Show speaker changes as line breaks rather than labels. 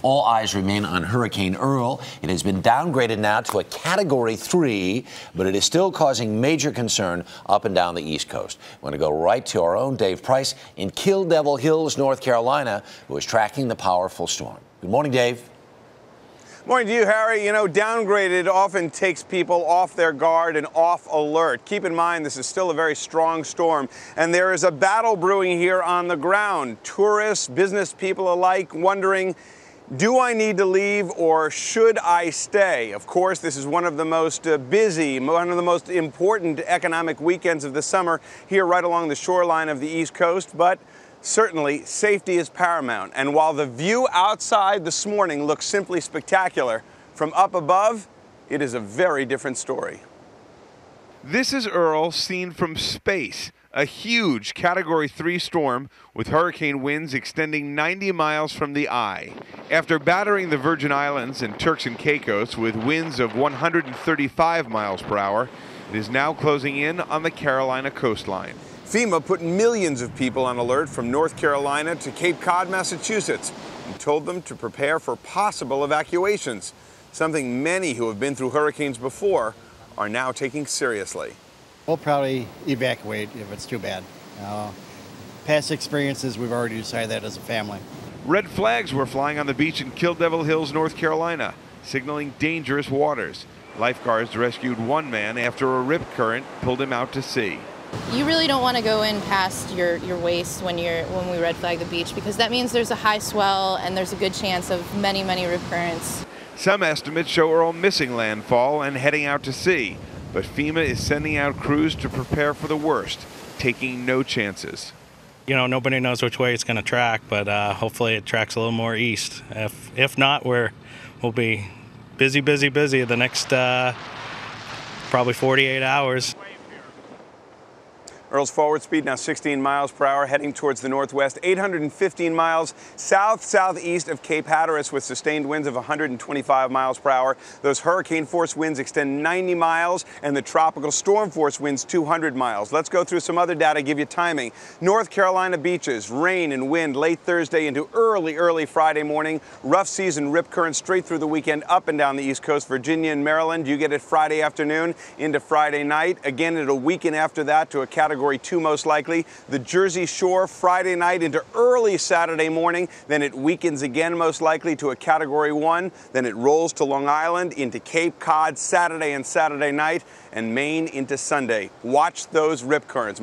All eyes remain on Hurricane Earl. It has been downgraded now to a Category 3, but it is still causing major concern up and down the East Coast. We're going to go right to our own Dave Price in Kill Devil Hills, North Carolina, who is tracking the powerful storm. Good morning, Dave.
Morning to you, Harry. You know, downgraded often takes people off their guard and off alert. Keep in mind, this is still a very strong storm, and there is a battle brewing here on the ground. Tourists, business people alike wondering, do I need to leave or should I stay? Of course, this is one of the most busy, one of the most important economic weekends of the summer here right along the shoreline of the East Coast, but certainly, safety is paramount, and while the view outside this morning looks simply spectacular, from up above, it is a very different story.
This is Earl seen from space, a huge Category 3 storm with hurricane winds extending 90 miles from the eye. After battering the Virgin Islands and Turks and Caicos with winds of 135 miles per hour, it is now closing in on the Carolina coastline.
FEMA put millions of people on alert from North Carolina to Cape Cod, Massachusetts, and told them to prepare for possible evacuations, something many who have been through hurricanes before are now taking seriously.
We'll probably evacuate if it's too bad. Past experiences, we've already decided that as a family.
Red flags were flying on the beach in Kill Devil Hills, North Carolina, signaling dangerous waters. Lifeguards rescued one man after a rip current pulled him out to sea.
You really don't want to go in past your waist when we red flag the beach, because that means there's a high swell and there's a good chance of many rip currents.
Some estimates show Earl missing landfall and heading out to sea, but FEMA is sending out crews to prepare for the worst, taking no chances.
You know, nobody knows which way it's going to track, but hopefully it tracks a little more east. If not, we'll be busy the next probably 48 hours.
Earl's forward speed now 16 miles per hour, heading towards the northwest, 815 miles southeast of Cape Hatteras with sustained winds of 125 miles per hour. Those hurricane force winds extend 90 miles and the tropical storm force winds 200 miles. Let's go through some other data, give you timing. North Carolina beaches, rain and wind late Thursday into early Friday morning. Rough seas and rip currents straight through the weekend up and down the East Coast, Virginia and Maryland. You get it Friday afternoon into Friday night. Again, it'll weaken after that to a Category 2 most likely. The Jersey Shore Friday night into early Saturday morning. Then it weakens again most likely to a Category 1. Then it rolls to Long Island into Cape Cod Saturday and Saturday night, and Maine into Sunday. Watch those rip currents.